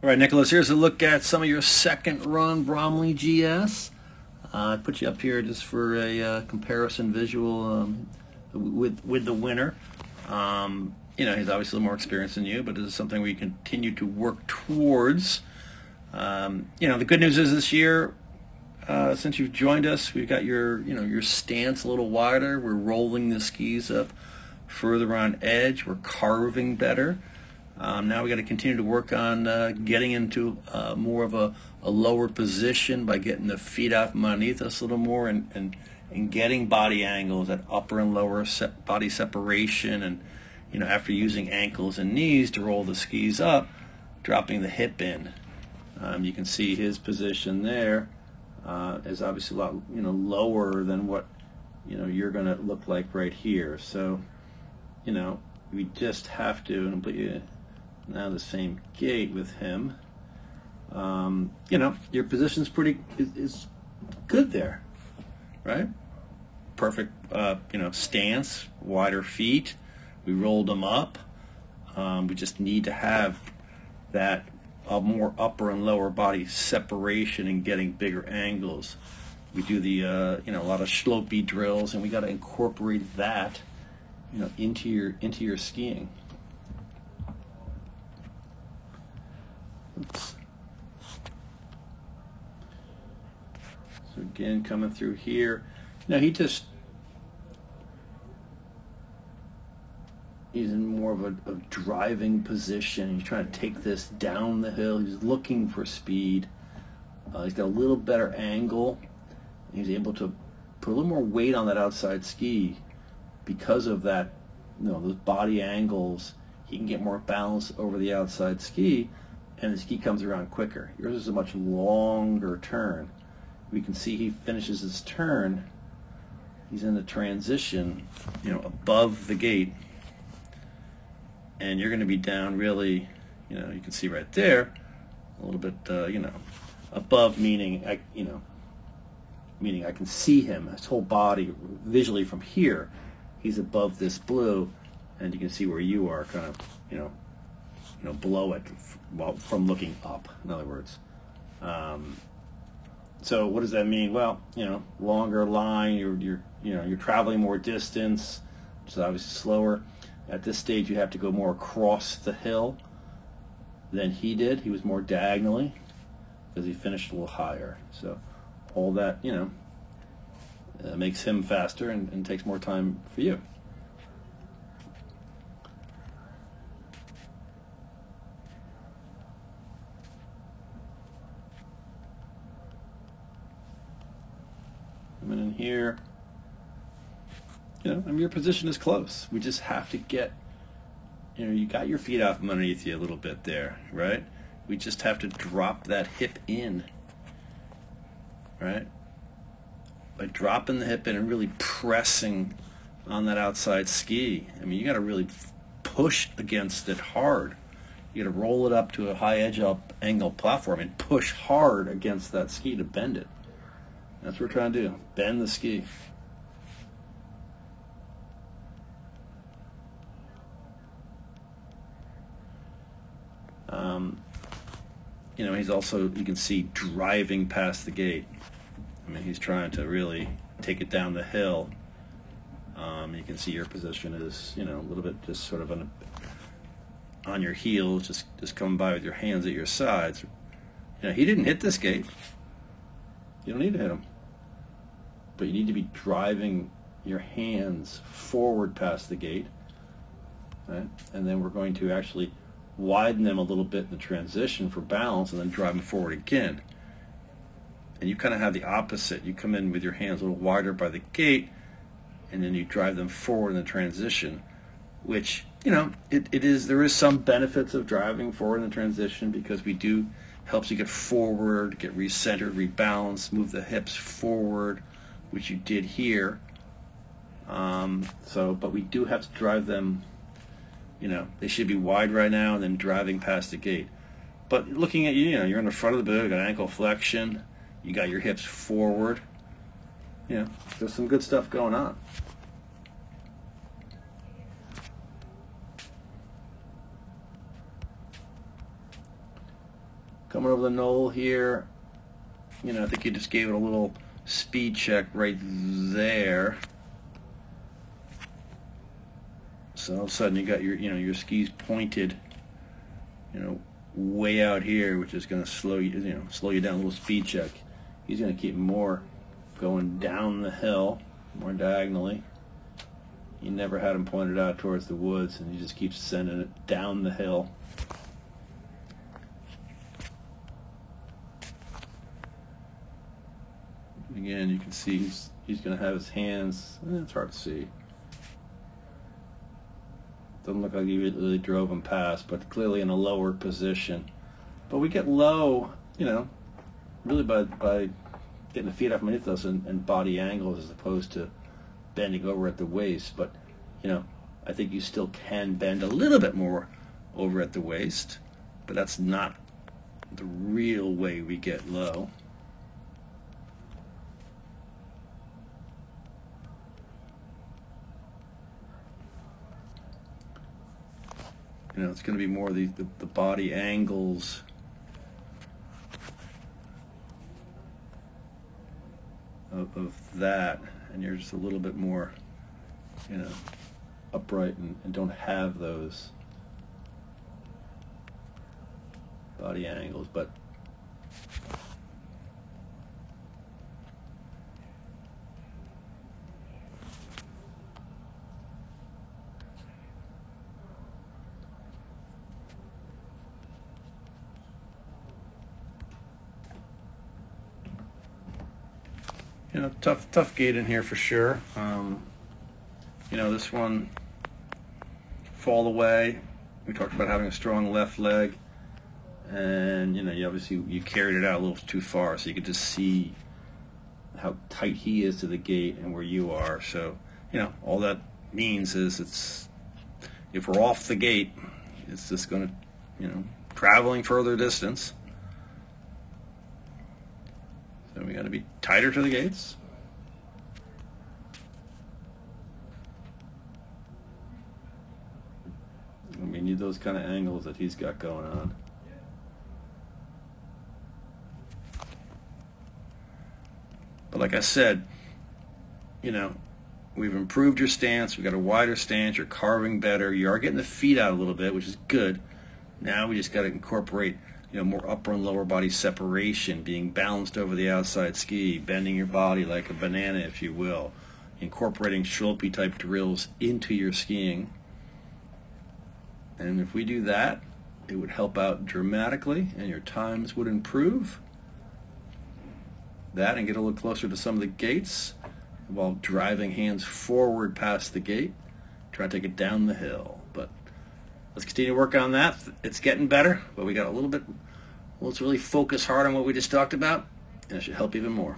All right, Nicholas, here's a look at some of your second run Bromley GS. I put you up here just for a comparison visual with the winner. He's obviously a little more experienced than you, but this is something we continue to work towards. The good news is this year, since you've joined us, we've got your stance a little wider. We're rolling the skis up further on edge. We're carving better. Now we got to continue to work on getting into more of a lower position by getting the feet out from underneath us a little more and getting body angles at upper and lower body separation, and after using ankles and knees to roll the skis up, dropping the hip in. You can see his position there is obviously a lot lower than what you're going to look like right here. So we just have to now the same gait with him. Your position's is good there, right? Perfect, stance, wider feet. We rolled them up. We just need to have that more upper and lower body separation and getting bigger angles. We do the a lot of slopey drills, and we got to incorporate that into your skiing. Oops. So again, coming through here. Now he's in more of a driving position. He's trying to take this down the hill. He's looking for speed. He's got a little better angle. He's able to put a little more weight on that outside ski because of that, those body angles. He can get more balance over the outside ski, and the ski comes around quicker. Yours is a much longer turn. We can see he finishes his turn. He's in the transition, above the gate, and you're going to be down really, you can see right there, a little bit, above, meaning I can see him, his whole body visually from here. He's above this blue, and you can see where you are, kind of, below it, from looking up. In other words, so what does that mean? Well, longer line. You're traveling more distance, which is obviously slower. At this stage, you have to go more across the hill than he did. He was more diagonally because he finished a little higher. So all that makes him faster and takes more time for you. Coming in here, your position is close. We just have to get, you got your feet out from underneath you a little bit there, right? We just have to drop that hip in, right? By dropping the hip in and really pressing on that outside ski. I mean, you got to really push against it hard. You got to roll it up to a high edge up angle platform and push hard against that ski to bend it. That's what we're trying to do, bend the ski. He's also, you can see, driving past the gate. I mean, he's trying to really take it down the hill. You can see your position is, a little bit just sort of on your heels, just coming by with your hands at your sides. He didn't hit this gate. You don't need to hit him. But you need to be driving your hands forward past the gate. Right? And then we're going to actually widen them a little bit in the transition for balance, and then drive them forward again. And you kind of have the opposite. You come in with your hands a little wider by the gate, and then you drive them forward in the transition, which, there is some benefits of driving forward in the transition, because helps you get forward, get recentered, rebalanced, move the hips forward, which you did here. But we do have to drive them, they should be wide right now, and then driving past the gate. But looking at you're in the front of the boot, you got ankle flexion, you got your hips forward. There's some good stuff going on. Coming over the knoll here, you know, I think you just gave it a little speed check right there. So all of a sudden you got your, you know, your skis pointed, you know, way out here, which is going to slow you, you know, slow you down. A little speed check. He's going to keep more going down the hill, more diagonally. You never had him pointed out towards the woods, and he just keeps sending it down the hill. Again, you can see he's going to have his hands. It's hard to see. Doesn't look like he really drove him past, but clearly in a lower position. But we get low, you know, really by getting the feet off underneath us and body angles as opposed to bending over at the waist. But, you know, I think you still can bend a little bit more over at the waist, but that's not the real way we get low. You know, it's going to be more the body angles of that, and you're just a little bit more, you know, upright and don't have those body angles. But you know, tough gait in here for sure. You know, this one, fall away. We talked about having a strong left leg, and you know, you carried it out a little too far, so you could just see how tight he is to the gate and where you are. So, you know, all that means is if we're off the gate, it's just going to, you know, traveling further distance. So we got to be tighter to the gates. And we need those kind of angles that he's got going on. But like I said, you know, we've improved your stance. We've got a wider stance. You're carving better. You are getting the feet out a little bit, which is good. Now we just got to incorporate, you know, more upper and lower body separation, being balanced over the outside ski, bending your body like a banana, if you will, incorporating Schulpe type drills into your skiing. And if we do that, it would help out dramatically, and your times would improve. That and get a little closer to some of the gates while driving hands forward past the gate. Try to take it down the hill. But let's continue to work on that. It's getting better, but we got a little bit. Let's really focus hard on what we just talked about, and it should help even more.